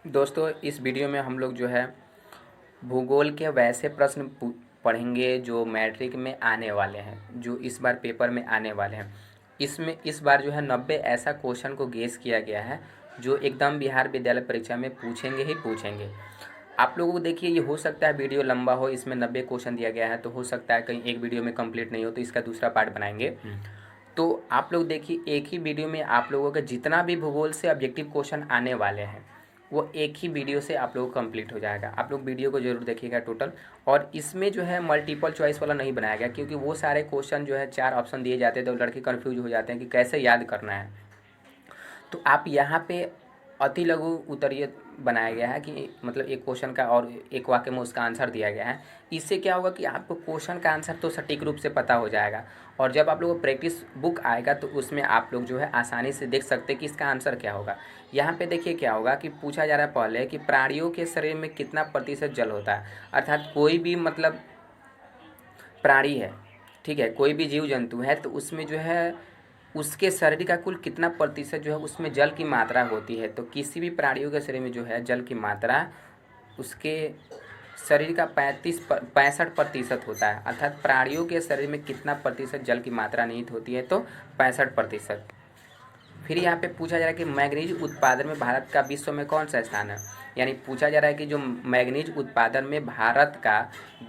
दोस्तों इस वीडियो में हम लोग जो है भूगोल के वैसे प्रश्न पढ़ेंगे जो मैट्रिक में आने वाले हैं, जो इस बार पेपर में आने वाले हैं। इसमें इस बार जो है 90 ऐसा क्वेश्चन को गेस किया गया है जो एकदम बिहार विद्यालय परीक्षा में पूछेंगे ही पूछेंगे। आप लोगों को देखिए, ये हो सकता है वीडियो लंबा हो, इसमें 90 क्वेश्चन दिया गया है तो हो सकता है कहीं एक वीडियो में कंप्लीट नहीं हो, तो इसका दूसरा पार्ट बनाएंगे। तो आप लोग देखिए, एक ही वीडियो में आप लोगों का जितना भी भूगोल से ऑब्जेक्टिव क्वेश्चन आने वाले हैं वो एक ही वीडियो से आप लोगों को कंप्लीट हो जाएगा। आप लोग वीडियो को जरूर देखिएगा टोटल। और इसमें जो है मल्टीपल चॉइस वाला नहीं बनाया गया, क्योंकि वो सारे क्वेश्चन जो है 4 ऑप्शन दिए जाते हैं तो लड़के कन्फ्यूज हो जाते हैं कि कैसे याद करना है। तो आप यहाँ पे अति लघु उत्तरीय बनाया गया है कि मतलब एक क्वेश्चन का और एक वाक्य में उसका आंसर दिया गया है। इससे क्या होगा कि आपको क्वेश्चन का आंसर तो सटीक रूप से पता हो जाएगा, और जब आप लोगों को प्रैक्टिस बुक आएगा तो उसमें आप लोग जो है आसानी से देख सकते हैं कि इसका आंसर क्या होगा। यहाँ पे देखिए क्या होगा कि पूछा जा रहा है पहले कि प्राणियों के शरीर में कितना प्रतिशत जल होता है। अर्थात कोई भी मतलब प्राणी है, ठीक है, कोई भी जीव जंतु है तो उसमें जो है उसके शरीर का कुल कितना प्रतिशत जो है उसमें जल की मात्रा होती है। तो किसी भी प्राणियों के शरीर में जो है जल की मात्रा उसके शरीर का 65% होता है। अर्थात प्राणियों के शरीर में कितना प्रतिशत जल की मात्रा निहित होती है, तो 65%। फिर यहाँ पे पूछा जा रहा है कि मैग्नीज उत्पादन में भारत का विश्व में कौन सा स्थान है। यानी पूछा जा रहा है कि जो मैग्नीज उत्पादन में भारत का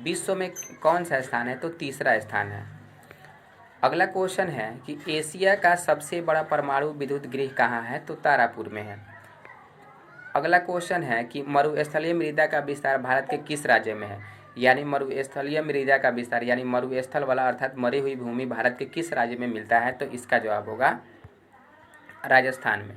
विश्व में कौन सा स्थान है, तो तीसरा स्थान है। अगला क्वेश्चन है कि एशिया का सबसे बड़ा परमाणु विद्युत गृह कहाँ है, तो तारापुर में है। अगला क्वेश्चन है कि मरुस्थलीय मृदा का विस्तार भारत के किस राज्य में है। यानी मरुस्थलीय मृदा का विस्तार यानी मरुस्थल वाला अर्थात मरी हुई भूमि भारत के किस राज्य में मिलता है, तो इसका जवाब होगा राजस्थान में।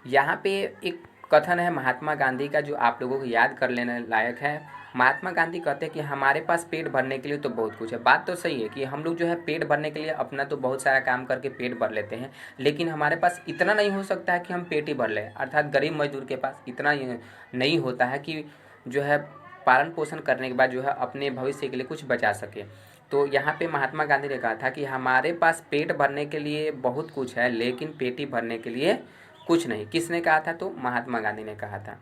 यहाँ पे एक कथन है महात्मा गांधी का जो आप लोगों को याद कर लेने लायक है। महात्मा गांधी कहते हैं कि हमारे पास पेट भरने के लिए तो बहुत कुछ है। बात तो सही है कि हम लोग जो है पेट भरने के लिए अपना तो बहुत सारा काम करके पेट भर लेते हैं, लेकिन हमारे पास इतना नहीं हो सकता है कि हम पेट ही भर लें। अर्थात गरीब मजदूर के पास इतना नहीं होता है कि जो है पालन पोषण करने के बाद जो है अपने भविष्य के लिए कुछ बचा सके। तो यहाँ पे महात्मा गांधी ने कहा था कि हमारे पास पेट भरने के लिए बहुत कुछ है, लेकिन पेट ही भरने के लिए कुछ नहीं। किसने कहा था, तो महात्मा गांधी ने कहा था।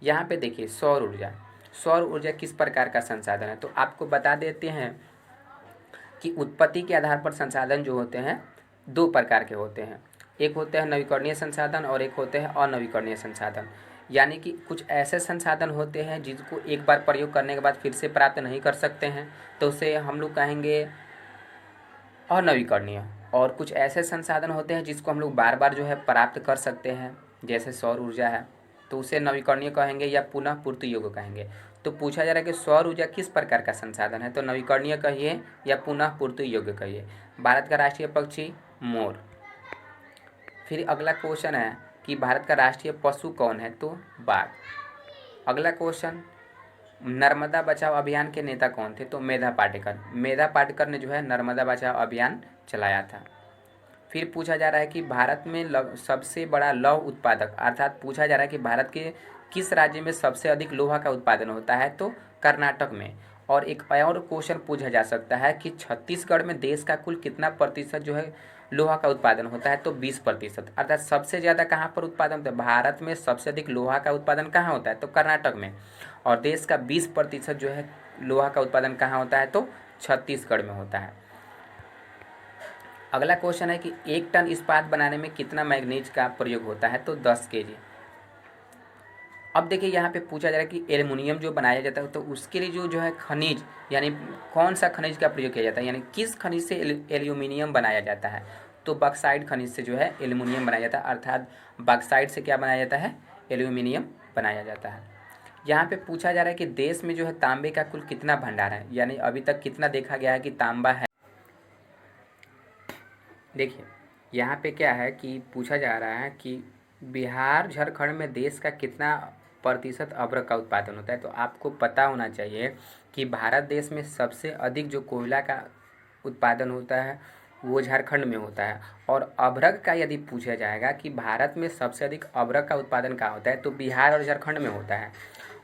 यहाँ पे देखिए सौर ऊर्जा, सौर ऊर्जा किस प्रकार का संसाधन है, तो आपको बता देते हैं कि उत्पत्ति के आधार पर संसाधन जो होते हैं 2 प्रकार के होते हैं। एक होते हैं नवीकरणीय संसाधन और एक होते हैं अनवीकरणीय संसाधन। यानी कि कुछ ऐसे संसाधन होते हैं जिसको एक बार प्रयोग करने के बाद फिर से प्राप्त नहीं कर सकते हैं, तो उसे हम लोग कहेंगे अनवीकरणीय। और कुछ ऐसे संसाधन होते हैं जिसको हम लोग बार बार जो है प्राप्त कर सकते हैं, जैसे सौर ऊर्जा है, तो उसे नवीकरणीय कहेंगे या पुनः पूर्ति योग्य कहेंगे। तो पूछा जा रहा है कि सौर ऊर्जा किस प्रकार का संसाधन है, तो नवीकरणीय कहिए या पुनः पूर्ति योग्य कहिए। भारत का राष्ट्रीय पक्षी मोर। फिर अगला क्वेश्चन है कि भारत का राष्ट्रीय पशु कौन है, तो बाघ। अगला क्वेश्चन, नर्मदा बचाओ अभियान के नेता कौन थे, तो मेधा पाटेकर। मेधा पाटेकर ने जो है नर्मदा बचाओ अभियान चलाया था। फिर पूछा जा रहा है कि भारत में सबसे बड़ा लौह उत्पादक, अर्थात पूछा जा रहा है कि भारत के किस राज्य में सबसे अधिक लोहा का उत्पादन होता है, तो कर्नाटक में। और एक और क्वेश्चन पूछा जा सकता है कि छत्तीसगढ़ में देश का कुल कितना प्रतिशत जो है लोहा का उत्पादन होता है, तो 20%। अर्थात सबसे ज़्यादा कहाँ पर उत्पादन होता है, भारत में सबसे अधिक लोहा का उत्पादन कहाँ होता है, तो कर्नाटक में। और देश का 20% जो है लोहा का उत्पादन कहाँ होता है, तो छत्तीसगढ़ में होता है। अगला क्वेश्चन है कि 1 टन इस्पात बनाने में कितना मैग्नीज का प्रयोग होता है, तो 10 kg। अब देखिए यहाँ पे पूछा जा रहा है कि एल्युमिनियम जो बनाया जाता है तो उसके लिए जो है खनिज, यानी कौन सा खनिज का प्रयोग किया जाता है, यानी किस खनिज से एल्युमिनियम बनाया जाता है, तो बॉक्साइट खनिज से जो है एल्युमिनियम बनाया जाता है। अर्थात बॉक्साइट से क्या बनाया जाता है, एल्युमिनियम बनाया जाता है। यहाँ पे पूछा जा रहा है कि देश में जो है तांबे का कुल कितना भंडार है, यानी अभी तक कितना देखा गया है कि तांबा है। देखिए यहाँ पे क्या है कि पूछा जा रहा है कि बिहार झारखंड में देश का कितना प्रतिशत अभ्रक का उत्पादन होता है। तो आपको पता होना चाहिए कि भारत देश में सबसे अधिक जो कोयला का उत्पादन होता है वो झारखंड में होता है। और अभ्रक का यदि पूछा जाएगा कि भारत में सबसे अधिक अभ्रक का उत्पादन कहाँ होता है, तो बिहार और झारखंड में होता है।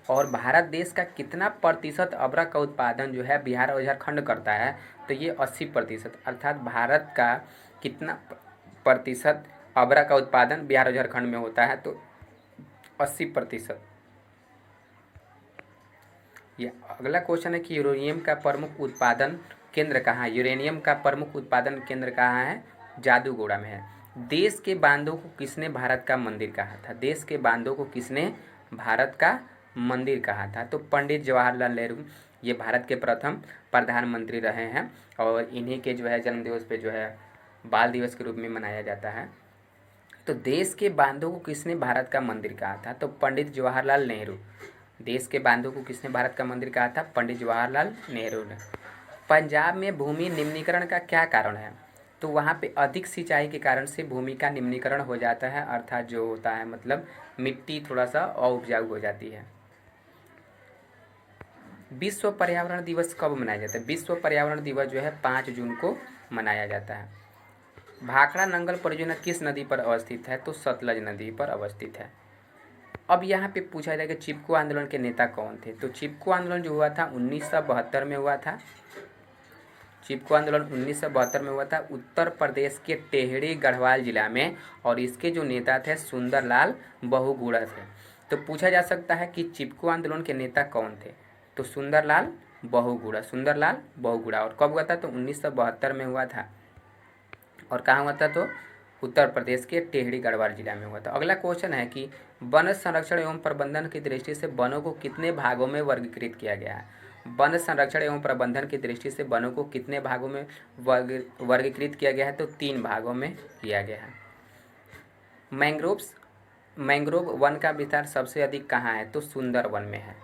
और भारत देश का कितना प्रतिशत अभ्रक का उत्पादन जो है बिहार और झारखंड करता है, तो ये 80%। अर्थात भारत का कितना प्रतिशत अभ्रक का उत्पादन बिहार और झारखंड में होता है, तो 80%। ये अगला क्वेश्चन है कि यूरेनियम का प्रमुख उत्पादन केंद्र कहाँ है। यूरेनियम का प्रमुख उत्पादन केंद्र कहाँ है? जादूगोड़ा में है। देश के बांधों को किसने भारत का मंदिर कहा था? देश के बांधों को किसने भारत का मंदिर कहा था? तो पंडित जवाहरलाल नेहरू, ये भारत के प्रथम प्रधानमंत्री रहे हैं और इन्हीं के जो है जन्मदिवस पे जो है बाल दिवस के रूप में मनाया जाता है। तो देश के बांधों को किसने भारत का मंदिर कहा था? तो पंडित जवाहरलाल नेहरू। देश के बांधों को किसने भारत का मंदिर कहा था? पंडित जवाहरलाल नेहरू ने। पंजाब में भूमि निम्नीकरण का क्या कारण है? तो वहाँ पे अधिक सिंचाई के कारण से भूमि का निम्नीकरण हो जाता है, अर्थात जो होता है मतलब मिट्टी थोड़ा सा अउपजाऊ हो जाती है। विश्व पर्यावरण दिवस कब मनाया जाता है? विश्व पर्यावरण दिवस जो है 5 जून को मनाया जाता है। भाखड़ा नंगल परियोजना किस नदी पर अवस्थित है? तो सतलज नदी पर अवस्थित है। अब यहाँ पे पूछा जाएगा चिपको आंदोलन के नेता कौन थे? तो चिपको आंदोलन जो हुआ था 1972 में हुआ था। चिपको आंदोलन 1972 में हुआ था उत्तर प्रदेश के टेहरी गढ़वाल जिला में, और इसके जो नेता थे सुंदरलाल बहुगुणा थे। तो पूछा जा सकता है कि चिपको आंदोलन के नेता कौन थे? तो सुंदरलाल बहुगुणा, सुंदरलाल बहुगुणा। और कब हुआ था? तो 1972 में हुआ था। और कहाँ हुआ था? तो उत्तर प्रदेश के टेहरी गढ़वाल जिला में हुआ था। अगला क्वेश्चन है कि वन संरक्षण एवं प्रबंधन की दृष्टि से वनों को कितने भागों में वर्गीकृत किया गया है? वन संरक्षण एवं प्रबंधन की दृष्टि से वनों को कितने भागों में वर्गीकृत किया गया है? तो 3 भागों में किया गया है। मैंग्रोव वन का विस्तार सबसे अधिक कहाँ है? तो सुंदरवन में है।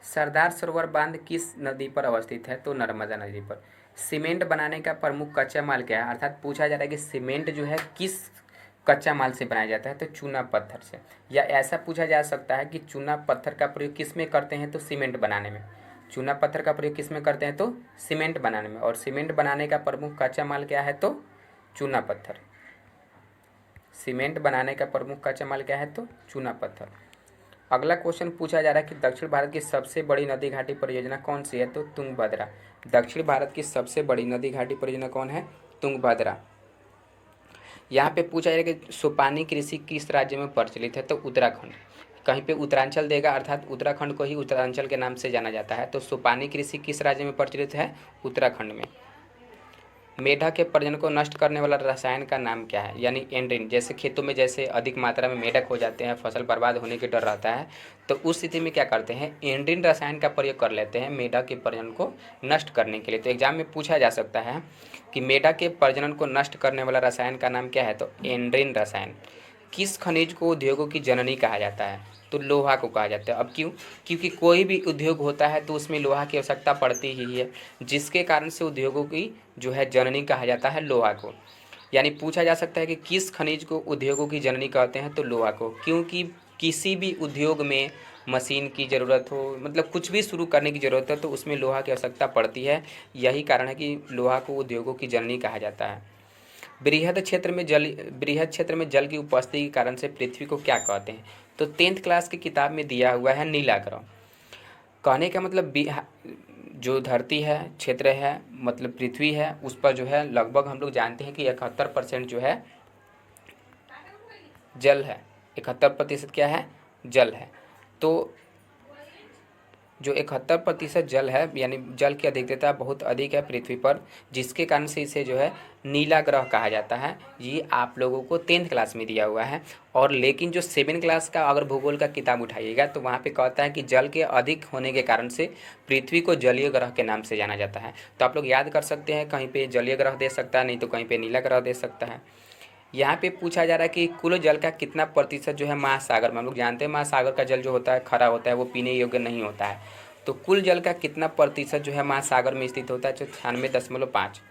सरदार सरोवर बांध किस नदी पर अवस्थित है? तो नर्मदा नदी पर। सीमेंट बनाने का प्रमुख कच्चा माल क्या है? अर्थात पूछा जा रहा है कि सीमेंट जो है किस कच्चा माल से बनाया जाता है? तो चूना पत्थर से। या ऐसा पूछा जा सकता है कि चूना पत्थर का प्रयोग किस में करते हैं? तो सीमेंट बनाने में। चूना पत्थर का प्रयोग किस में करते हैं? तो सीमेंट बनाने में। और सीमेंट बनाने का प्रमुख कच्चा माल क्या है? तो चूना पत्थर। सीमेंट बनाने का प्रमुख कच्चा माल क्या है? तो चूना पत्थर। अगला क्वेश्चन पूछा जा रहा है कि दक्षिण भारत की सबसे बड़ी नदी घाटी परियोजना कौन सी है? तो तुंगभद्रा। दक्षिण भारत की सबसे बड़ी नदी घाटी परियोजना कौन है? तुंगभद्रा। यहाँ पे पूछा जा रहा है कि सोपानी कृषि किस राज्य में प्रचलित है? तो उत्तराखंड। कहीं पे उत्तरांचल देगा, अर्थात उत्तराखंड को ही उत्तरांचल के नाम से जाना जाता है। तो सोपानी कृषि किस राज्य में प्रचलित है? उत्तराखंड में। मेढक के प्रजनन को नष्ट करने वाला रसायन का नाम क्या है? यानी एंड्रीन। जैसे खेतों में जैसे अधिक मात्रा में मेढक हो जाते हैं, फसल बर्बाद होने के डर रहता है, तो उस स्थिति में क्या करते हैं? एंड्रीन रसायन का प्रयोग कर लेते हैं मेढक के प्रजनन को नष्ट करने के लिए। तो एग्जाम में पूछा जा सकता है कि मेढक के प्रजनन को नष्ट करने वाला रसायन का नाम क्या है? तो एंड्रीन रसायन। किस खनिज को उद्योगों की जननी कहा जाता है? तो लोहा को कहा जाता है। अब क्यों? क्योंकि कोई भी उद्योग होता है तो उसमें लोहा की आवश्यकता पड़ती ही है, जिसके कारण से उद्योगों की जो है जननी कहा जाता है लोहा को। यानी पूछा जा सकता है कि किस खनिज को उद्योगों की जननी कहते हैं? तो लोहा को। क्योंकि किसी भी उद्योग में मशीन की ज़रूरत हो, मतलब कुछ भी शुरू करने की ज़रूरत है तो उसमें लोहा की आवश्यकता पड़ती है। यही कारण है कि लोहा को उद्योगों की जननी कहा जाता है। बृहद क्षेत्र में जल की उपस्थिति के कारण से पृथ्वी को क्या कहते हैं? तो 10th क्लास की किताब में दिया हुआ है नीला ग्रह। कहने का मतलब जो धरती है, क्षेत्र है, मतलब पृथ्वी है, उस पर जो है लगभग हम लोग जानते हैं कि 71% जो है जल है। 71% क्या है? जल है। तो जो 71% जल है, यानी जल की अधिकता बहुत अधिक है पृथ्वी पर, जिसके कारण से इसे जो है नीला ग्रह कहा जाता है। ये आप लोगों को 10th क्लास में दिया हुआ है। और लेकिन जो 7th क्लास का अगर भूगोल का किताब उठाइएगा तो वहाँ पे कहता है कि जल के अधिक होने के कारण से पृथ्वी को जलीय ग्रह के नाम से जाना जाता है। तो आप लोग याद कर सकते हैं, कहीं पर जलीय ग्रह दे सकता है, नहीं तो कहीं पर नीला ग्रह दे सकता है। यहाँ पे पूछा जा रहा है कि कुल जल का कितना प्रतिशत जो है महासागर में? हम लोग जानते हैं महासागर का जल जो होता है खरा होता है, वो पीने योग्य नहीं होता है। तो कुल जल का कितना प्रतिशत जो है महासागर में स्थित होता है? तो 96.5।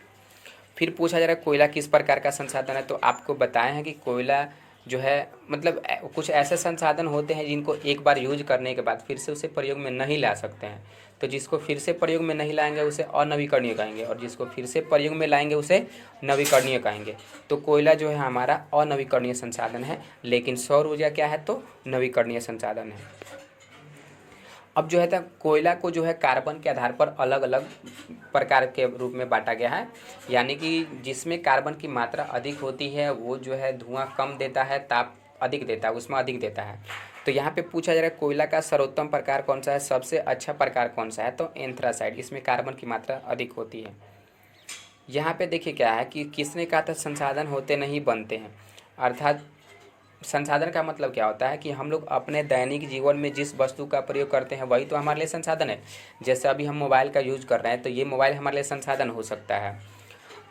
फिर पूछा जा रहा है कोयला किस प्रकार का संसाधन है? तो आपको बताए हैं कि कोयला जो है मतलब कुछ ऐसे संसाधन होते हैं जिनको एक बार यूज करने के बाद फिर से उसे प्रयोग में नहीं ला सकते हैं। तो जिसको फिर से प्रयोग में नहीं लाएंगे उसे अनवीकरणीय कहेंगे, और जिसको फिर से प्रयोग में लाएंगे उसे नवीकरणीय कहेंगे। तो कोयला जो है हमारा अनवीकरणीय संसाधन है, लेकिन सौर ऊर्जा क्या है? तो नवीकरणीय संसाधन है। अब जो है तो कोयला को जो है कार्बन के आधार पर अलग अलग प्रकार के रूप में बांटा गया है। यानी कि जिसमें कार्बन की मात्रा अधिक होती है वो जो है धुआं कम देता है, ताप अधिक देता है, उसमें अधिक देता है। तो यहाँ पे पूछा जा रहा है कोयला का सर्वोत्तम प्रकार कौन सा है, सबसे अच्छा प्रकार कौन सा है, तो एंथ्रासाइड, इसमें कार्बन की मात्रा अधिक होती है। यहाँ पे देखिए क्या है कि किसने कहा था संसाधन होते नहीं बनते हैं, अर्थात संसाधन का मतलब क्या होता है कि हम लोग अपने दैनिक जीवन में जिस वस्तु का प्रयोग करते हैं वही तो हमारे लिए संसाधन है। जैसे अभी हम मोबाइल का यूज कर रहे हैं तो ये मोबाइल हमारे लिए संसाधन हो सकता है।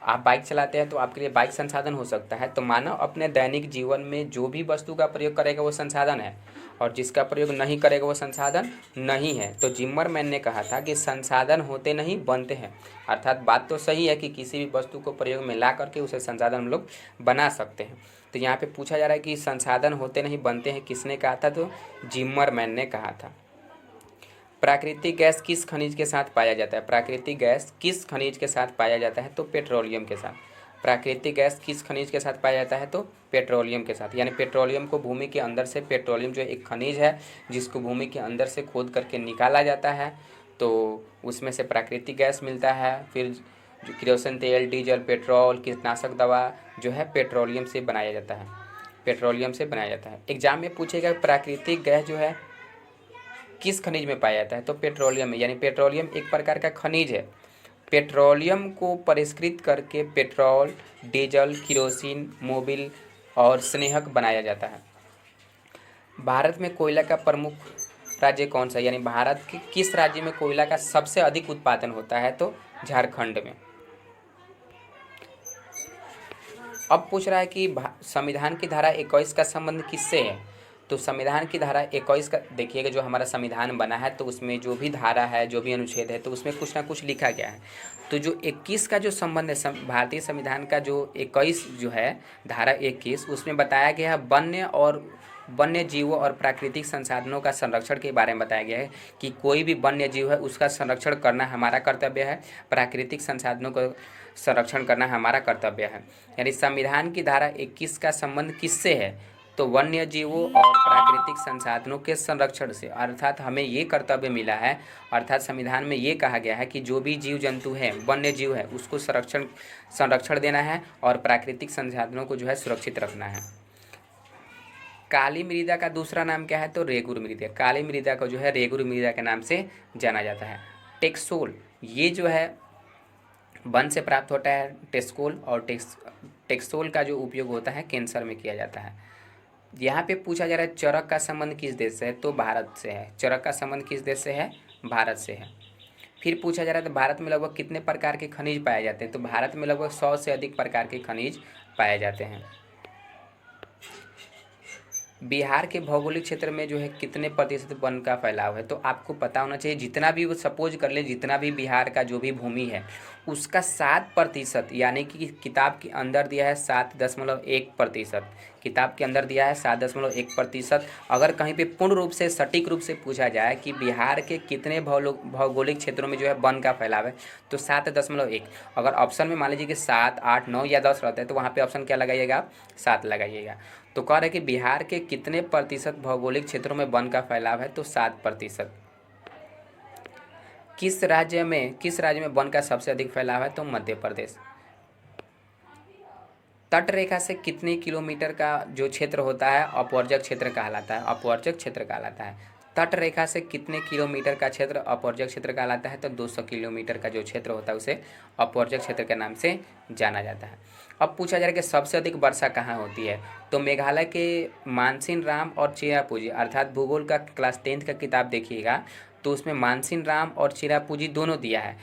आप बाइक चलाते हैं तो आपके लिए बाइक संसाधन हो सकता है। तो मानव अपने दैनिक जीवन में जो भी वस्तु का प्रयोग करेगा वो संसाधन है, और जिसका प्रयोग नहीं करेगा वो संसाधन नहीं है। तो जिम्मरमैन ने कहा था कि संसाधन होते नहीं बनते हैं, अर्थात बात तो सही है कि किसी भी वस्तु को प्रयोग में ला करके उसे संसाधन हम लोग बना सकते हैं। तो यहाँ पे पूछा जा रहा है कि संसाधन होते नहीं बनते हैं, किसने कहा था, तो जिम्मरमैन ने कहा था। प्राकृतिक गैस किस खनिज के साथ पाया जाता है, प्राकृतिक गैस किस खनिज के साथ पाया जाता है, तो पेट्रोलियम के साथ। प्राकृतिक गैस किस खनिज के साथ पाया जाता है, तो पेट्रोलियम के साथ। यानी पेट्रोलियम को भूमि के अंदर से, पेट्रोलियम जो एक खनिज है जिसको भूमि के अंदर से खोद करके निकाला जाता है, तो उसमें से प्राकृतिक गैस मिलता है। फिर जो किरोसिन तेल, डीजल, पेट्रोल, कीटनाशक दवा जो है पेट्रोलियम से बनाया जाता है, पेट्रोलियम से बनाया जाता है। एग्जाम में पूछेगा प्राकृतिक गैस जो है किस खनिज में पाया जाता है, तो पेट्रोलियम में। यानी पेट्रोलियम एक प्रकार का खनिज है। पेट्रोलियम को परिष्कृत करके पेट्रोल, डीजल, किरोसिन, मोबिल और स्नेहक बनाया जाता है। भारत में कोयला का प्रमुख राज्य कौन सा है, यानी भारत के किस राज्य में कोयला का सबसे अधिक उत्पादन होता है, तो झारखंड में। अब पूछ रहा है कि संविधान की धारा 21 का संबंध किससे है, तो संविधान की धारा 21 का देखिएगा, जो हमारा संविधान बना है तो उसमें जो भी धारा है, जो भी अनुच्छेद है, तो उसमें कुछ ना कुछ लिखा गया है। तो जो 21 का जो संबंध है, भारतीय संविधान का जो 21 जो है, धारा 21, उसमें बताया गया है वन्य जीवों और प्राकृतिक संसाधनों का संरक्षण के बारे में बताया गया है कि कोई भी वन्य जीव है उसका संरक्षण करना हमारा कर्तव्य है, प्राकृतिक संसाधनों का संरक्षण करना हमारा कर्तव्य है। यानी संविधान की धारा 21 का संबंध किससे है, तो वन्य जीवों और प्राकृतिक संसाधनों के संरक्षण से। अर्थात हमें ये कर्तव्य मिला है, अर्थात संविधान में ये कहा गया है कि जो भी जीव जंतु है, वन्य जीव है, उसको संरक्षण देना है और प्राकृतिक संसाधनों को जो है सुरक्षित रखना है। काली मृदा का दूसरा नाम क्या है, तो रेगुर मृदा। काली मृदा को जो है रेगुर मृदा के नाम से जाना जाता है। टेक्सोल, ये जो है वन से प्राप्त होता है टेक्सोल, और टेक्सोल का जो उपयोग होता है कैंसर में किया जाता है। यहाँ पे पूछा जा रहा है चरक का संबंध किस देश से है, तो भारत से है। चरक का संबंध किस देश से है, भारत से है। फिर पूछा जा रहा है तो भारत में लगभग कितने प्रकार के खनिज पाए जाते हैं, तो भारत में लगभग 100 से अधिक प्रकार के खनिज पाए जाते हैं। बिहार के भौगोलिक क्षेत्र में जो है कितने प्रतिशत वन का फैलाव है, तो आपको पता होना चाहिए, जितना भी वो सपोज कर ले, जितना भी बिहार का जो भी भूमि है उसका 7%, यानी कि किताब के अंदर दिया है 7.1%, किताब के अंदर दिया है 7.1%। अगर कहीं पे पूर्ण रूप से सटीक रूप से पूछा जाए कि बिहार के कितने भौगोलिक क्षेत्रों में जो है वन का फैलाव है, तो 7.1। अगर ऑप्शन में मान लीजिए कि 7, 8, 9 या 10 रहता है तो वहाँ पे ऑप्शन क्या लगाइएगा, 7 लगाइएगा। तो कह रहे हैं कि बिहार के कितने प्रतिशत भौगोलिक क्षेत्रों में वन का फैलाव है, तो 7%। किस राज्य में वन का सबसे अधिक फैलाव है, तो मध्य प्रदेश। तट रेखा से कितने किलोमीटर का जो क्षेत्र होता है अपवर्जक क्षेत्र कहलाता है, अपवर्जक क्षेत्र कहलाता है। तट रेखा से कितने किलोमीटर का क्षेत्र अपवर्जक क्षेत्र कहलाता है, तो 200 किलोमीटर का जो क्षेत्र होता है उसे अपवर्जक क्षेत्र के नाम से जाना जाता है। अब पूछा जा रहा है कि सबसे अधिक वर्षा कहाँ होती है, तो मेघालय के मानसिन राम और चिरापुंजी, अर्थात भूगोल का क्लास 10th का किताब देखिएगा तो उसमें मानसिन राम और चिरापुंजी दोनों दिया है।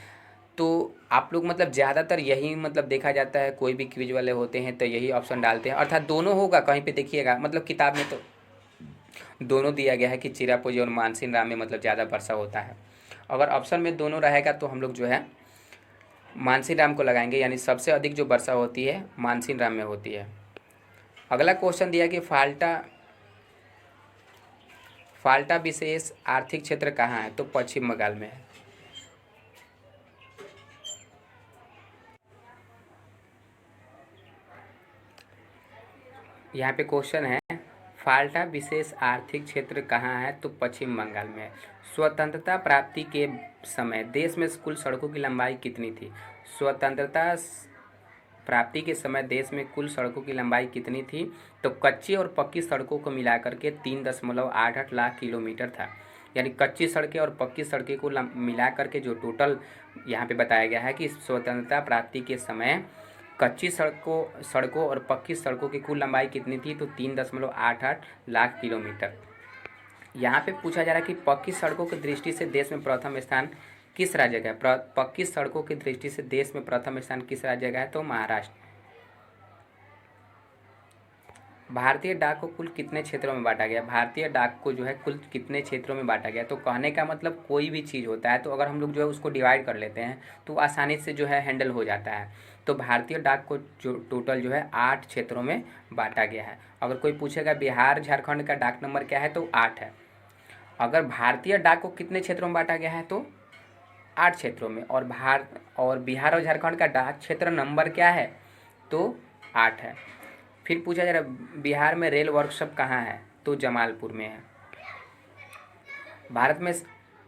तो आप लोग मतलब ज़्यादातर यही मतलब देखा जाता है, कोई भी क्विज वाले होते हैं तो यही ऑप्शन डालते हैं, अर्थात दोनों होगा कहीं पे देखिएगा, मतलब किताब में तो दोनों दिया गया है कि चिरापुंजी और मानसिन राम में मतलब ज़्यादा वर्षा होता है। अगर ऑप्शन में दोनों रहेगा तो हम लोग जो है मानसिन राम को लगाएंगे, यानी सबसे अधिक जो वर्षा होती है मानसिन राम में होती है। अगला क्वेश्चन दिया कि फाल्टा विशेष आर्थिक क्षेत्र कहाँ है, तो पश्चिम बंगाल में है। यहाँ पे क्वेश्चन है फाल्टा विशेष आर्थिक क्षेत्र कहाँ है, तो पश्चिम बंगाल में है। स्वतंत्रता प्राप्ति के समय देश में कुल सड़कों की लंबाई कितनी थी, स्वतंत्रता प्राप्ति के समय देश में कुल सड़कों की लंबाई कितनी थी? तो कच्ची और पक्की सड़कों को मिलाकर के 3.88 लाख किलोमीटर था। यानी कच्ची सड़कें और पक्की सड़कें को मिला करके जो टोटल यहाँ पे बताया गया है कि स्वतंत्रता प्राप्ति के समय कच्ची सड़कों और पक्की सड़कों की कुल लंबाई कितनी थी? तो 3.88 लाख किलोमीटर। यहाँ पे पूछा जा रहा है कि पक्की सड़कों की दृष्टि से देश में प्रथम स्थान किस राज्य का है? पक्की सड़कों की दृष्टि से देश में प्रथम स्थान किस राज्य का है? तो महाराष्ट्र। भारतीय डाक को कुल कितने क्षेत्रों में बांटा गया? भारतीय डाक को जो है कुल कितने क्षेत्रों में बांटा गया? तो कहने का मतलब कोई भी चीज़ होता है तो अगर हम लोग जो है उसको डिवाइड कर लेते हैं तो आसानी से जो है हैंडल हो जाता है। तो भारतीय डाक को जो टोटल जो है 8 क्षेत्रों में बांटा गया है। अगर कोई पूछेगा बिहार झारखंड का डाक नंबर क्या है? तो 8 है। अगर भारतीय डाक को कितने क्षेत्रों में बांटा गया है? तो 8 क्षेत्रों में। और बिहार और झारखंड का डाक क्षेत्र नंबर क्या है? तो 8 है। फिर पूछा जा रहा है बिहार में रेल वर्कशॉप कहाँ है? तो जमालपुर में है।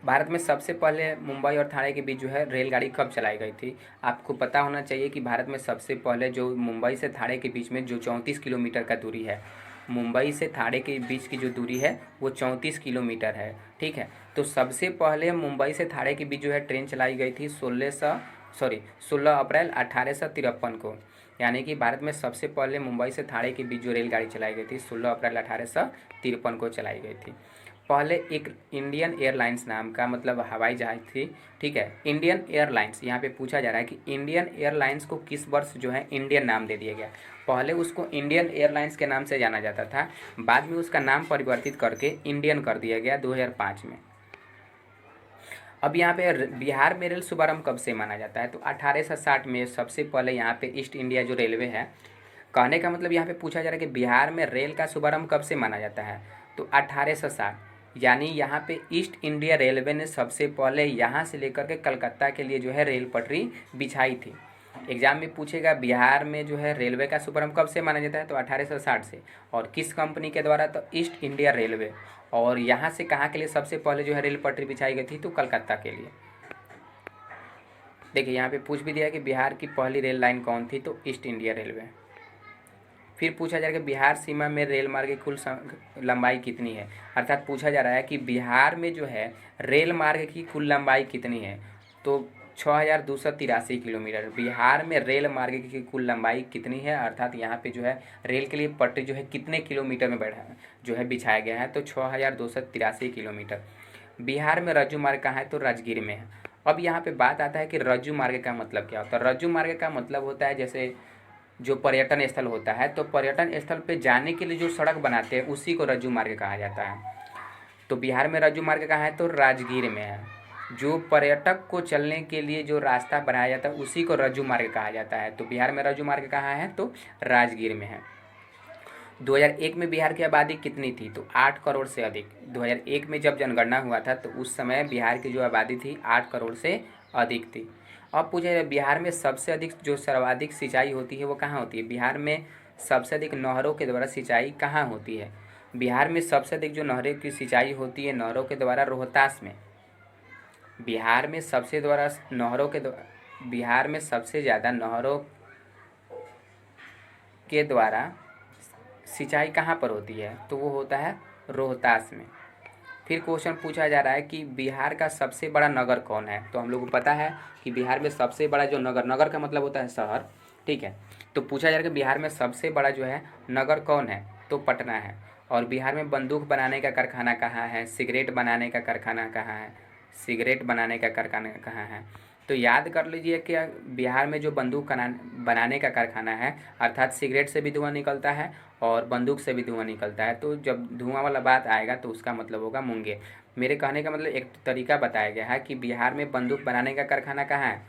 भारत में सबसे पहले मुंबई और ठाणे के बीच जो है रेलगाड़ी कब चलाई गई थी? आपको पता होना चाहिए कि भारत में सबसे पहले जो मुंबई से ठाणे के बीच में जो 34 किलोमीटर का दूरी है, मुंबई से ठाणे के बीच की जो दूरी है वो 34 किलोमीटर है। ठीक है, तो सबसे पहले मुंबई से ठाणे के बीच जो है ट्रेन चलाई गई थी 16 अप्रैल 1853 को। यानी कि भारत में सबसे पहले मुंबई से ठाणे के बीच जो रेलगाड़ी चलाई गई थी 16 अप्रैल 1853 को चलाई गई थी। पहले एक इंडियन एयरलाइंस नाम का मतलब हवाई जहाज थी। ठीक है, इंडियन एयरलाइंस। यहाँ पे पूछा जा रहा है कि इंडियन एयरलाइंस को किस वर्ष जो है इंडियन नाम दे दिया गया? पहले उसको इंडियन एयरलाइंस के नाम से जाना जाता था, बाद में उसका नाम परिवर्तित करके इंडियन कर दिया गया 2005 में। अब यहाँ पे बिहार में रेल शुभारंभ कब से माना जाता है? तो 1860 में सबसे पहले यहाँ पे ईस्ट इंडिया जो रेलवे है, कहने का मतलब यहाँ पे पूछा जा रहा है कि बिहार में रेल का शुभारंभ कब से माना जाता है? तो 1860। यानी यहाँ पे ईस्ट इंडिया रेलवे ने सबसे पहले यहाँ से लेकर के कलकत्ता के लिए जो है रेल पटरी बिछाई थी। एग्जाम में पूछेगा बिहार में जो है रेलवे का शुभारंभ कब से माना जाता है? तो 1860 से। और किस कंपनी के द्वारा? तो ईस्ट इंडिया रेलवे। और यहाँ से कहाँ के लिए सबसे पहले जो है रेल पटरी बिछाई गई थी? तो कलकत्ता के लिए। देखिए यहाँ पे पूछ भी दिया कि बिहार की पहली रेल लाइन कौन थी? तो ईस्ट इंडिया रेलवे। फिर पूछा जा रहा है कि बिहार सीमा में रेल मार्ग की कुल लंबाई कितनी है? अर्थात पूछा जा रहा है कि बिहार में जो है रेल मार्ग की कुल लंबाई कितनी है? तो 6283 किलोमीटर। बिहार में रेल मार्ग की कुल लंबाई कितनी है? अर्थात यहाँ पे जो है रेल के लिए पटरी जो है कितने किलोमीटर में बढ़ा जो है बिछाया गया है? तो 6283 किलोमीटर। बिहार में रज्जू मार्ग कहाँ है? तो राजगीर में है। अब यहाँ पे बात आता है कि रज्जू मार्ग का मतलब क्या होता है? रज्जू मार्ग का मतलब होता है जैसे जो पर्यटन स्थल होता है, तो पर्यटन स्थल पे जाने के लिए जो सड़क बनाते हैं उसी को रज्जू मार्ग कहा जाता है। तो बिहार में रज्जू मार्ग कहाँ है? तो राजगीर में है। जो पर्यटक को चलने के लिए जो रास्ता बनाया जाता है उसी को रज्जू मार्ग कहा जाता है। तो बिहार में रज्जू मार्ग कहाँ है? तो राजगीर में है। 2001 में बिहार की आबादी कितनी थी? तो 8 करोड़ से अधिक। 2001 में जब जनगणना हुआ था तो उस समय बिहार की जो आबादी थी 8 करोड़ से अधिक थी। अब पूछे बिहार में सबसे अधिक जो सर्वाधिक सिंचाई होती है वो कहाँ होती है? बिहार में सबसे अधिक नहरों के द्वारा सिंचाई कहाँ होती है? बिहार में सबसे अधिक जो नहरों की सिंचाई होती है नहरों के द्वारा रोहतास में। बिहार में सबसे ज़्यादा नहरों के द्वारा सिंचाई कहाँ पर होती है? तो वो होता है रोहतास में। फिर क्वेश्चन पूछा जा रहा है कि बिहार का सबसे बड़ा नगर कौन है? तो हम लोग को पता है कि बिहार में सबसे बड़ा जो नगर का मतलब होता है शहर। ठीक है, तो पूछा जा रहा है कि बिहार में सबसे बड़ा जो है नगर कौन है? तो पटना है। और बिहार में बंदूक बनाने का कारखाना कहाँ है? सिगरेट बनाने का कारखाना कहाँ है? तो याद कर लीजिए कि बिहार में जो बंदूक बनाने का कारखाना है अर्थात सिगरेट से भी धुआं निकलता है और बंदूक से भी धुआं निकलता है। तो जब धुआं वाला बात आएगा तो उसका मतलब होगा मुंगेर। मेरे कहने का मतलब एक तरीका बताया गया है कि बिहार में बंदूक बनाने का कारखाना कहाँ है?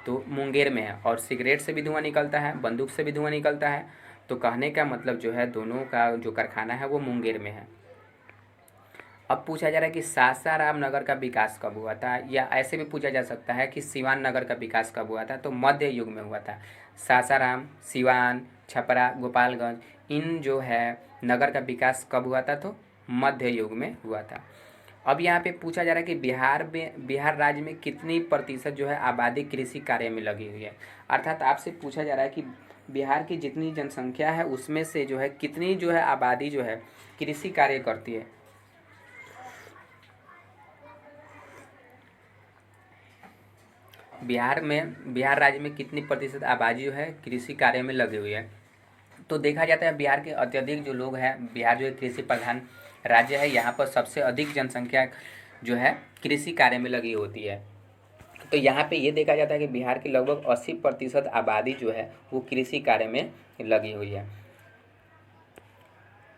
तो मुंगेर में है। और सिगरेट से भी धुआं निकलता है, बंदूक से भी धुआं निकलता है। तो कहने का मतलब जो है दोनों का जो कारखाना है वो मुंगेर में है। अब पूछा जा रहा है कि सासाराम नगर का विकास कब हुआ था? या ऐसे भी पूछा जा सकता है कि सिवान नगर का विकास कब हुआ था? तो मध्य युग में हुआ था। सासाराम, सिवान, छपरा, गोपालगंज इन जो है नगर का विकास कब हुआ था? तो मध्य युग में हुआ था। अब यहाँ पे पूछा जा रहा है कि बिहार राज्य में कितनी प्रतिशत जो है आबादी कृषि कार्य में लगी हुई है। अर्थात आपसे पूछा जा रहा है कि बिहार की जितनी जनसंख्या है उसमें से जो है कितनी जो है आबादी जो है कृषि कार्य करती है। बिहार राज्य में कितनी प्रतिशत आबादी जो है कृषि कार्य में लगी हुई है। तो देखा जाता है बिहार के अत्यधिक जो लोग हैं, बिहार जो है कृषि प्रधान राज्य है, यहाँ पर सबसे अधिक जनसंख्या जो है कृषि कार्य में लगी होती है। तो यहाँ पे ये देखा जाता है कि बिहार की लगभग 80% आबादी जो है वो कृषि कार्य में लगी हुई है।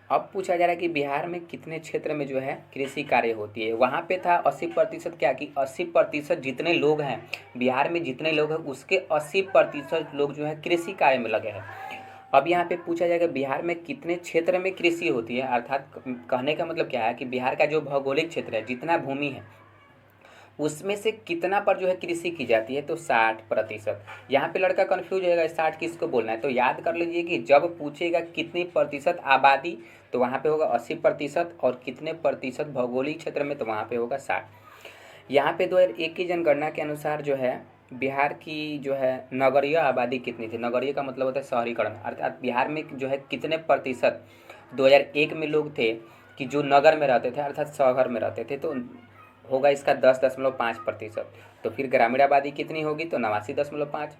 अब पूछा जा रहा है कि बिहार में कितने क्षेत्र में जो है कृषि कार्य होती है। वहाँ पे था 80%, क्या कि 80% जितने लोग हैं बिहार में, जितने लोग हैं उसके 80% लोग जो है कृषि कार्य में लगे हैं। अब यहाँ पे पूछा जाएगा बिहार में कितने क्षेत्र में कृषि होती है। अर्थात कहने का मतलब क्या है कि बिहार का जो भौगोलिक क्षेत्र है, जितना भूमि है, उसमें से कितना पर जो है कृषि की जाती है, तो 60%। यहाँ पे लड़का कन्फ्यूज होगा 60 किसको बोलना है, तो याद कर लीजिए कि जब पूछेगा कितनी प्रतिशत आबादी तो वहाँ पे होगा 80%, और कितने प्रतिशत भौगोलिक क्षेत्र में तो वहाँ पे होगा 60। यहाँ पे 2001 की जनगणना के अनुसार जो है बिहार की जो है नगरीय आबादी कितनी थी। नगरीय का मतलब होता है शहरीकरण, अर्थात बिहार में जो है कितने प्रतिशत 2001 में लोग थे कि जो नगर में रहते थे, अर्थात शहर में रहते थे, तो होगा इसका 10.5%। तो फिर ग्रामीण आबादी कितनी होगी, तो 89.5।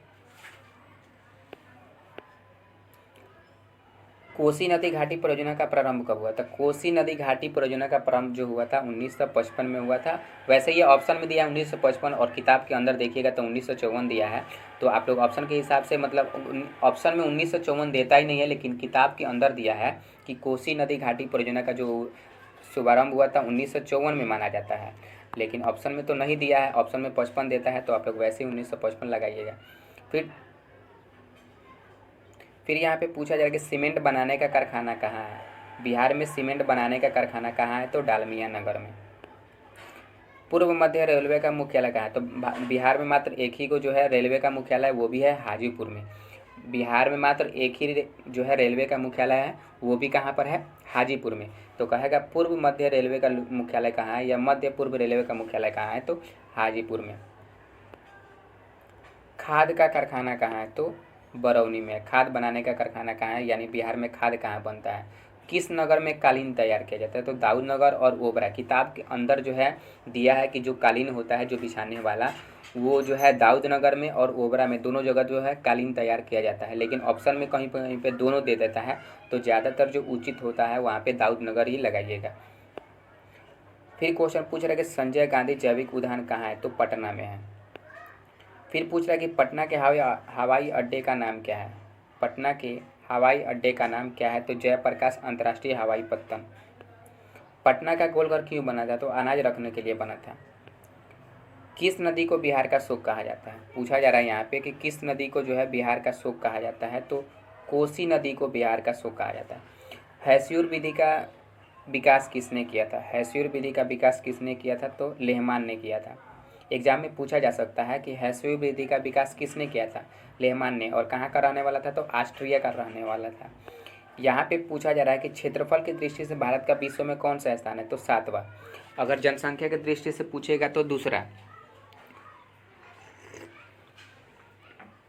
कोसी नदी घाटी परियोजना का प्रारंभ कब हुआ था। कोसी नदी घाटी परियोजना का प्रारंभ जो हुआ था 1955 में हुआ था। वैसे ये ऑप्शन में दिया है 1955, और किताब के अंदर देखिएगा तो 1954 दिया है। तो आप लोग ऑप्शन के हिसाब से, मतलब ऑप्शन में 1954 देता ही नहीं है, लेकिन किताब के अंदर दिया है कि कोसी नदी घाटी परियोजना का जो शुभारंभ हुआ था 1954 में माना जाता है, लेकिन ऑप्शन में तो नहीं दिया है, ऑप्शन में 55 देता है, तो आप लोग वैसे ही 1955 लगाइएगा। फिर यहाँ पे पूछा जाएगा कि सीमेंट बनाने का कारखाना कहाँ है। बिहार में सीमेंट बनाने का कारखाना कहाँ है, तो डालमिया नगर में। पूर्व मध्य रेलवे का मुख्यालय कहाँ है, तो बिहार में मात्र एक ही को जो है रेलवे का मुख्यालय, वो भी है हाजीपुर में। बिहार में मात्र एक ही जो है रेलवे का मुख्यालय है, वो भी कहाँ पर है, हाजीपुर में। तो कहेगा पूर्व मध्य रेलवे का मुख्यालय कहाँ है, या मध्य पूर्व रेलवे का मुख्यालय कहाँ है, तो हाजीपुर में। खाद का कारखाना कहाँ है, तो बरौनी में। खाद बनाने का कारखाना कहाँ है, यानी बिहार में खाद कहाँ बनता है। किस नगर में कालीन तैयार किया जाता है, तो दाऊद नगर और ओबरा। किताब के अंदर जो है दिया है कि जो कालीन होता है जो बिछाने वाला, वो जो है दाऊद नगर में और ओबरा में, दोनों जगह जो है कालीन तैयार किया जाता है, लेकिन ऑप्शन में कहीं पे दोनों दे देता है, तो ज़्यादातर जो उचित होता है वहाँ पे दाऊद नगर ही लगाइएगा। फिर क्वेश्चन पूछ रहा है कि संजय गांधी जैविक उद्यान कहाँ है, तो पटना में है। फिर पूछ रहा है कि पटना के हवाई अड्डे का नाम क्या है। पटना के हवाई अड्डे का नाम क्या है, तो जयप्रकाश अंतर्राष्ट्रीय हवाई पत्तन। पटना का गोलघर क्यों बना था, तो अनाज रखने के लिए बना था। किस नदी को बिहार का शोक कहा जाता है। पूछा जा रहा है यहाँ पे कि किस नदी को जो है बिहार का शोक कहा जाता है, तो कोसी नदी को बिहार का शोक कहा जाता है। हैस्यूर विधि का विकास किसने किया था। हैस्यूर विधि का विकास किसने किया था, तो लेहमान ने किया था। एग्जाम में पूछा जा सकता है कि हैस्यूर विधि का विकास किसने किया था, लेहमान ने, और कहाँ का रहने वाला था, तो ऑस्ट्रिया का रहने वाला था। यहाँ पे पूछा जा रहा है कि क्षेत्रफल की दृष्टि से भारत का विश्व में कौन सा स्थान है, तो 7वां। अगर जनसंख्या की दृष्टि से पूछेगा तो दूसरा।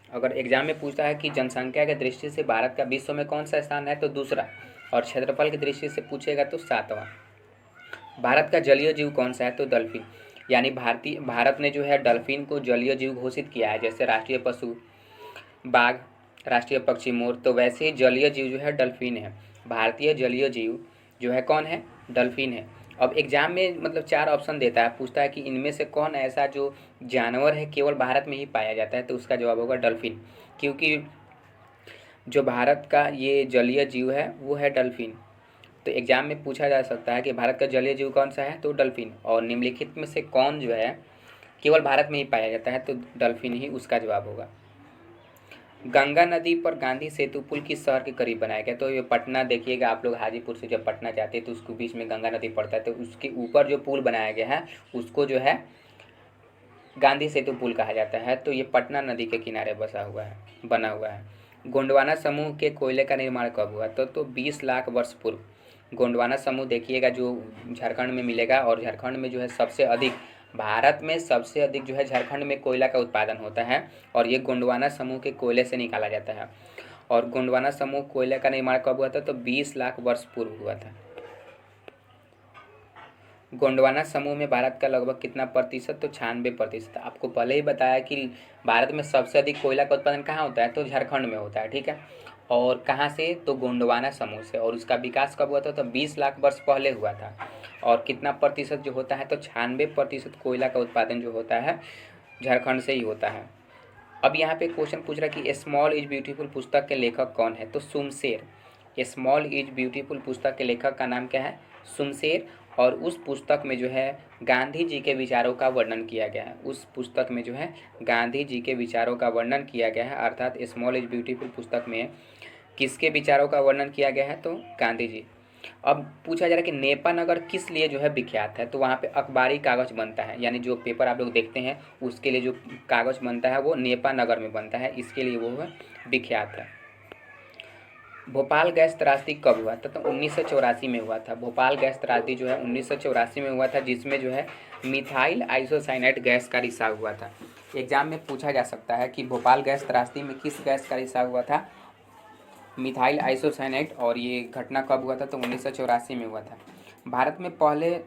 अगर एग्जाम में पूछता है कि जनसंख्या की दृष्टि से भारत का विश्व में कौन सा स्थान है, तो दूसरा, और क्षेत्रफल की दृष्टि से पूछेगा तो 7वां। भारत का जलीय जीव कौन सा है, तो डल्फिन। यानी भारत ने जो है डल्फिन को जलीय जीव घोषित किया है। जैसे राष्ट्रीय पशु बाघ, राष्ट्रीय पक्षी मोर, तो वैसे ही जलीय जीव जो है डल्फिन है। भारतीय जलीय जीव जो है कौन है, डल्फिन है। अब एग्जाम में मतलब 4 ऑप्शन देता है, पूछता है कि इनमें से कौन ऐसा जो जानवर है केवल भारत में ही पाया जाता है, तो उसका जवाब होगा डल्फिन, क्योंकि जो भारत का ये जलीय जीव है वो है डल्फिन। तो एग्जाम में पूछा जा सकता है कि भारत का जलीय जीव कौन सा है, तो डल्फिन। और निम्नलिखित में से कौन जो है केवल भारत में ही पाया जाता है, तो डल्फिन ही उसका जवाब होगा। गंगा नदी पर गांधी सेतु पुल किस शहर के करीब बनाया गया, तो ये पटना। देखिएगा आप लोग हाजीपुर से जब पटना जाते हैं तो उसके बीच में गंगा नदी पड़ता है, तो उसके ऊपर जो पुल बनाया गया है उसको जो है गांधी सेतु पुल कहा जाता है। तो ये पटना नदी के किनारे बना हुआ है। गोंडवाना समूह के कोयले का निर्माण कब हुआ, तो 20 लाख वर्ष पूर्व। गोंडवाना समूह देखिएगा जो झारखंड में मिलेगा, और झारखंड में जो है सबसे अधिक, भारत में सबसे अधिक जो है झारखंड में कोयला का उत्पादन होता है, और ये गोंडवाना समूह के कोयले से निकाला जाता है। और गोंडवाना समूह कोयले का निर्माण कब हुआ था? तो 20 लाख वर्ष पूर्व हुआ था। गोंडवाना समूह में भारत का लगभग कितना प्रतिशत? तो 96%। आपको पहले ही बताया कि भारत में सबसे अधिक कोयला का उत्पादन कहाँ होता है? तो झारखंड में होता है, ठीक है। और कहाँ से? तो गोंडवाना समूह से। और उसका विकास कब हुआ था? तो 20 लाख वर्ष पहले हुआ था। और कितना प्रतिशत जो होता है? तो 96% कोयला का उत्पादन जो होता है झारखंड से ही होता है। अब यहाँ पे क्वेश्चन पूछ रहा है कि स्मॉल इज ब्यूटीफुल पुस्तक के लेखक कौन है? तो सुमशेर। स्मॉल इज ब्यूटीफुल पुस्तक के लेखक का नाम क्या है? सुमशेर। और उस पुस्तक में जो है गांधी जी के विचारों का वर्णन किया गया है। उस पुस्तक में जो है गांधी जी के विचारों का वर्णन किया गया है, अर्थात स्मॉल इज ब्यूटीफुल पुस्तक में किसके विचारों का वर्णन किया गया है? तो गांधी जी। अब पूछा जा रहा है कि नेपा नगर किस लिए जो है विख्यात है? तो वहाँ पे अखबारी कागज बनता है, यानी जो पेपर आप लोग देखते हैं उसके लिए जो कागज बनता है वो नेपा नगर में बनता है, इसके लिए वो विख्यात है। भोपाल गैस त्रासदी कब हुआ था? तो 1984 में हुआ था। भोपाल गैस त्रासदी जो है 1984 में हुआ था, जिसमें जो है मिथाइल आइसोसाइनेट गैस का रिसाव हुआ था। एग्जाम में पूछा जा सकता है कि भोपाल गैस त्रासदी में किस गैस का रिसाव हुआ था? Methyl isocyanate. और ये घटना कब हुआ था? तो 1984 में हुआ था। भारत में पहले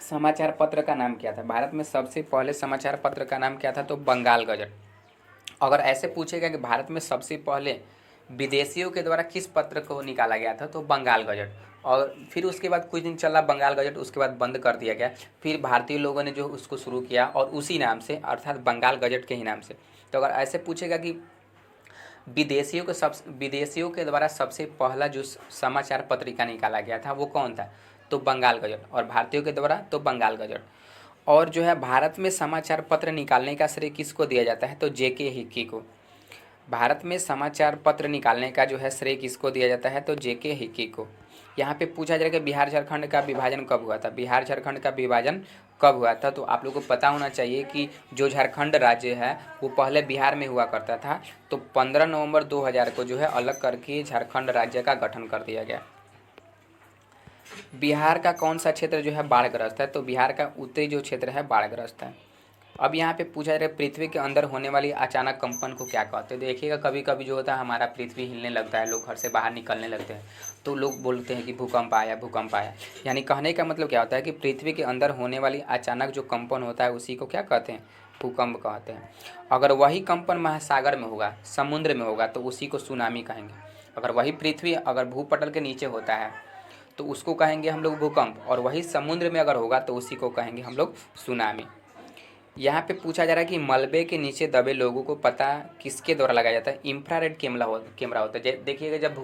समाचार पत्र का नाम क्या था? भारत में सबसे पहले समाचार पत्र का नाम क्या था? तो बंगाल गजट। अगर ऐसे पूछेगा कि भारत में सबसे पहले विदेशियों के द्वारा किस पत्र को निकाला गया था? तो बंगाल गजट। और फिर उसके बाद कुछ दिन चला बंगाल गजट, उसके बाद बंद कर दिया गया। फिर भारतीय लोगों ने जो उसको शुरू किया और उसी नाम से, अर्थात बंगाल गजट के ही नाम से। तो अगर ऐसे पूछेगा कि विदेशियों के द्वारा सबसे पहला जो समाचार पत्रिका निकाला गया था वो कौन था? तो बंगाल गजट। और भारतीयों के द्वारा तो बंगाल गजट। और जो है भारत में समाचार पत्र निकालने का श्रेय किसको दिया जाता है? तो जेके हिक्की को। भारत में समाचार पत्र निकालने का जो है श्रेय किसको दिया जाता है? तो जेके हिक्की को। यहाँ पे पूछा जाएगा बिहार झारखंड का विभाजन कब हुआ था? बिहार झारखंड का विभाजन कब हुआ था? तो आप लोगों को पता होना चाहिए कि जो झारखंड राज्य है वो पहले बिहार में हुआ करता था। तो 15 नवंबर 2000 को जो है अलग करके झारखंड राज्य का गठन कर दिया गया। बिहार का कौन सा क्षेत्र जो है बाढ़ग्रस्त है? तो बिहार का उत्तरी जो क्षेत्र है बाढ़ग्रस्त है। अब यहाँ पे पूछा जा रहा है पृथ्वी के अंदर होने वाली अचानक कंपन को क्या कहते हैं? देखिएगा कभी कभी जो होता है हमारा पृथ्वी हिलने लगता है, लोग घर से बाहर निकलने लगते हैं, तो लोग बोलते हैं कि भूकंप आया, भूकंप आया। यानी कहने का मतलब क्या होता है कि पृथ्वी के अंदर होने वाली अचानक जो कंपन होता है उसी को क्या कहते हैं? भूकंप कहते हैं। अगर वही कंपन महासागर में होगा, समुद्र में होगा, तो उसी को सुनामी कहेंगे। अगर वही पृथ्वी अगर भूपटल के नीचे होता है तो उसको कहेंगे हम लोग भूकंप, और वही समुद्र में अगर होगा तो उसी को कहेंगे हम लोग सुनामी। यहाँ पे पूछा जा रहा है कि मलबे के नीचे दबे लोगों को पता किसके द्वारा लगाया जाता है? इंफ्रारेड कैमरा होता है। देखिएगा जब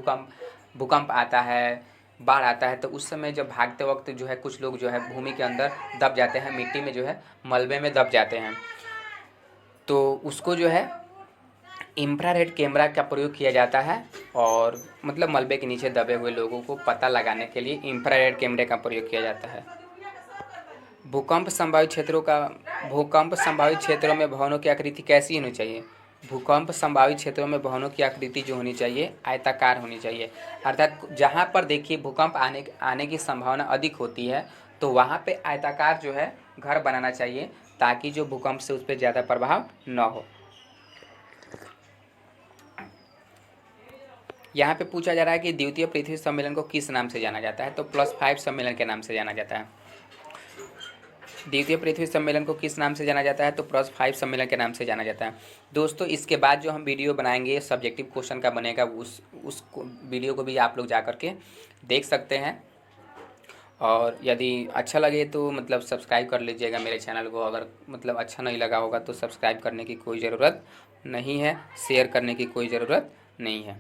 भूकंप आता है, बाढ़ आता है, तो उस समय जब भागते वक्त जो है कुछ लोग जो है भूमि के अंदर दब जाते हैं, मिट्टी में जो है मलबे में दब जाते हैं, तो उसको जो है इंफ्रारेड कैमरा का प्रयोग किया जाता है। और मतलब मलबे के नीचे दबे हुए लोगों को पता लगाने के लिए इंफ्रारेड कैमरे का प्रयोग किया जाता है। भूकंप संभावित क्षेत्रों में भवनों की आकृति कैसी होनी चाहिए? भूकंप संभावित क्षेत्रों में भवनों की आकृति जो होनी चाहिए आयताकार होनी चाहिए। अर्थात जहाँ पर देखिए भूकंप आने की संभावना अधिक होती है तो वहाँ पे आयताकार जो है घर बनाना चाहिए, ताकि जो भूकंप से उस पर ज़्यादा प्रभाव न हो। यहाँ पे पूछा जा रहा है कि द्वितीय पृथ्वी सम्मेलन को किस नाम से जाना जाता है? तो +5 सम्मेलन के नाम से जाना जाता है। द्वितीय पृथ्वी सम्मेलन को किस नाम से जाना जाता है? तो +5 सम्मेलन के नाम से जाना जाता है। दोस्तों इसके बाद जो हम वीडियो बनाएंगे सब्जेक्टिव क्वेश्चन का बनेगा, उस वीडियो को भी आप लोग जा कर के देख सकते हैं। और यदि अच्छा लगे तो मतलब सब्सक्राइब कर लीजिएगा मेरे चैनल को। अगर मतलब अच्छा नहीं लगा होगा तो सब्सक्राइब करने की कोई ज़रूरत नहीं है, शेयर करने की कोई ज़रूरत नहीं है।